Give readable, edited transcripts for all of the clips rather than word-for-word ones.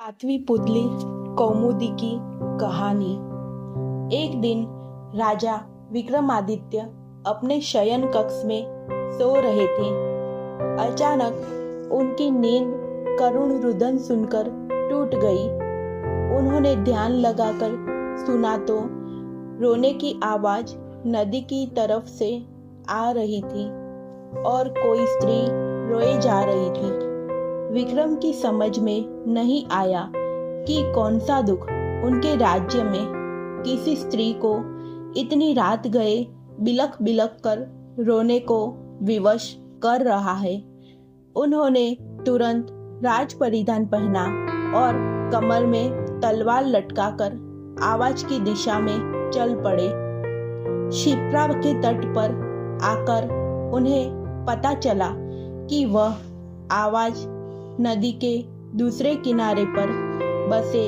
सातवीं पुतली कौमुदी की कहानी। एक दिन राजा विक्रमादित्य अपने शयन कक्ष में सो रहे थे। अचानक उनकी नींद करुण रुदन सुनकर टूट गई। उन्होंने ध्यान लगाकर सुना तो रोने की आवाज नदी की तरफ से आ रही थी और कोई स्त्री रोए जा रही थी। विक्रम की समझ में नहीं आया कि कौन सा दुख उनके राज्य में किसी स्त्री को इतनी रात गए बिलख बिलख कर रोने को विवश कर रहा है। उन्होंने तुरंत राज परिधान पहना और कमर में तलवार लटकाकर आवाज की दिशा में चल पड़े। क्षिप्रा के तट पर आकर उन्हें पता चला कि वह आवाज नदी के दूसरे किनारे पर बसे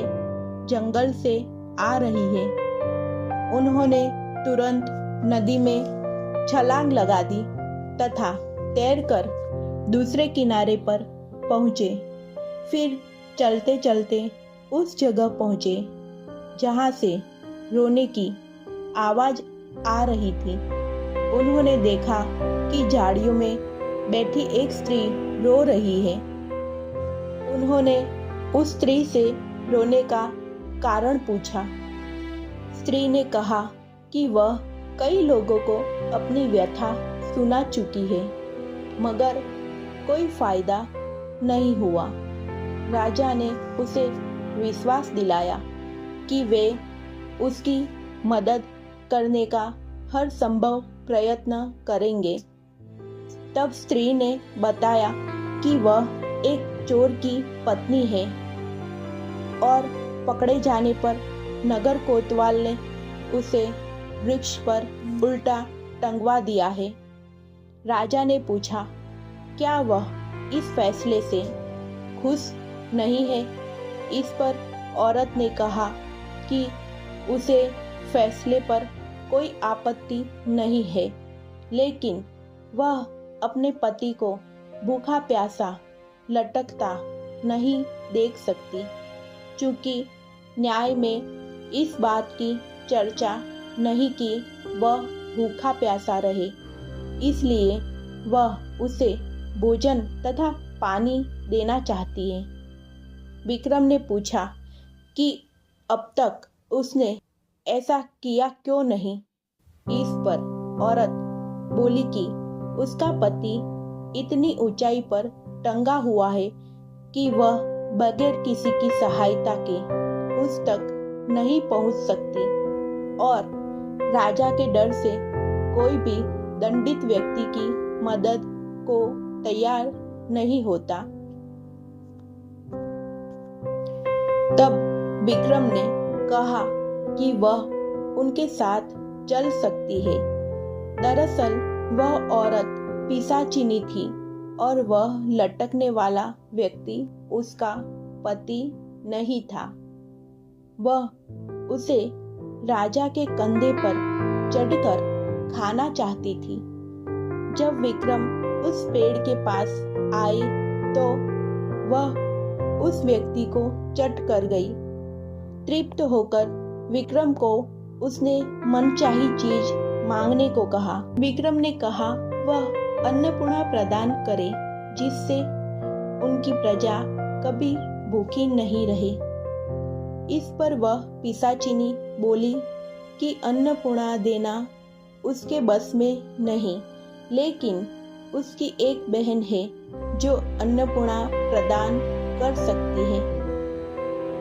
जंगल से आ रही है। उन्होंने तुरंत नदी में छलांग लगा दी तथा तैरकर दूसरे किनारे पर पहुंचे। फिर चलते चलते उस जगह पहुंचे जहां से रोने की आवाज आ रही थी। उन्होंने देखा कि झाड़ियों में बैठी एक स्त्री रो रही है। उन्होंने उस स्त्री से रोने का कारण पूछा। स्त्री ने कहा कि वह कई लोगों को अपनी व्यथा सुना चुकी है, मगर कोई फायदा नहीं हुआ। राजा ने उसे विश्वास दिलाया कि वे उसकी मदद करने का हर संभव प्रयत्न करेंगे। तब स्त्री ने बताया कि वह एक चोर की पत्नी है और पकड़े जाने पर नगर कोतवाल ने उसे वृक्ष पर उल्टा टंगवा दिया है। राजा ने पूछा, क्या वह इस फैसले से खुश नहीं है? इस पर औरत ने कहा कि उसे फैसले पर कोई आपत्ति नहीं है, लेकिन वह अपने पति को भूखा प्यासा लटकता नहीं देख सकती। चूंकि न्याय में इस बात की चर्चा नहीं कि वह भूखा प्यासा रहे, इसलिए वह उसे भोजन तथा पानी देना चाहती है। विक्रम ने पूछा कि अब तक उसने ऐसा किया क्यों नहीं? इस पर औरत बोली कि उसका पति इतनी ऊंचाई पर टंगा हुआ है कि वह बगैर किसी की सहायता के उस तक नहीं पहुंच सकती और राजा के डर से कोई भी दंडित व्यक्ति की मदद को तैयार नहीं होता। तब विक्रम ने कहा कि वह उनके साथ चल सकती है। दरअसल वह औरत पिशाचिनी थी और वह लटकने वाला व्यक्ति उसका पति नहीं था। वह उसे राजा के कंधे पर चढ़कर खाना चाहती थी। जब विक्रम उस पेड़ के पास आए तो वह उस व्यक्ति को चट कर गई। तृप्त होकर विक्रम को उसने मनचाही चीज मांगने को कहा। विक्रम ने कहा वह अन्नपूर्णा प्रदान करे जिससे उनकी प्रजा कभी भूखी नहीं रहे। इस पर वह पिशाचिनी बोली कि अन्नपूर्णा देना उसके बस में नहीं, लेकिन उसकी एक बहन है जो अन्नपूर्णा प्रदान कर सकती है।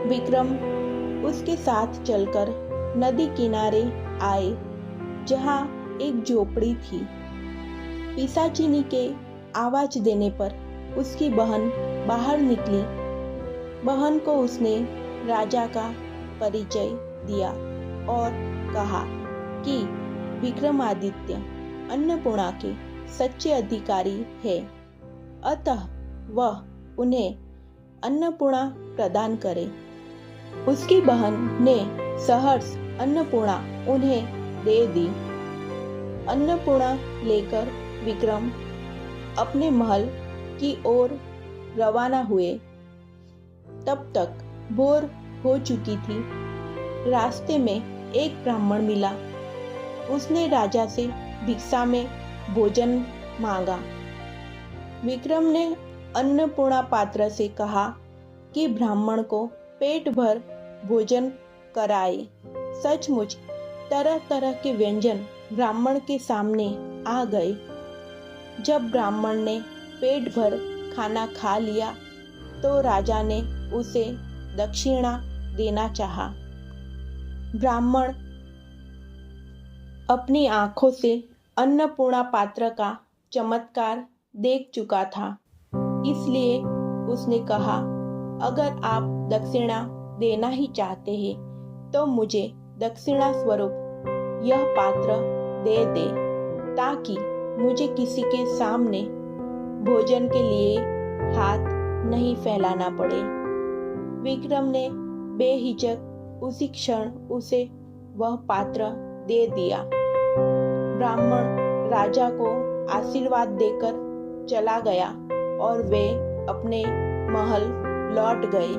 विक्रम उसके साथ चलकर नदी किनारे आए जहां एक झोपड़ी थी। पिशाचिनी के आवाज देने पर उसकी बहन बाहर निकली। बहन को उसने राजा का परिचय दिया और कहा कि विक्रमादित्य अन्नपूर्णा के सच्चे अधिकारी है, अतः वह उन्हें अन्नपूर्णा प्रदान करे। उसकी बहन ने सहर्ष अन्नपूर्णा उन्हें दे दी। अन्नपूर्णा लेकर विक्रम अपने महल की ओर रवाना हुए। तब तक भोर हो चुकी थी। रास्ते में एक ब्राह्मण मिला। उसने राजा से भिक्षा में भोजन मांगा। विक्रम ने अन्नपूर्णा पात्र से कहा कि ब्राह्मण को पेट भर भोजन कराए। सचमुच तरह तरह के व्यंजन ब्राह्मण के सामने आ गए। जब ब्राह्मण ने पेट भर खाना खा लिया तो राजा ने उसे दक्षिणा देना चाहा। ब्राह्मण अपनी आंखों से अन्नपूर्णा पात्र का चमत्कार देख चुका था, इसलिए उसने कहा, अगर आप दक्षिणा देना ही चाहते हैं तो मुझे दक्षिणा स्वरूप यह पात्र दे दे, ताकि मुझे किसी के सामने भोजन के लिए हाथ नहीं फैलाना पड़े। विक्रम ने बेहिचक उसी क्षण उसे वह पात्र दे दिया। ब्राह्मण राजा को आशीर्वाद देकर चला गया और वे अपने महल लौट गए।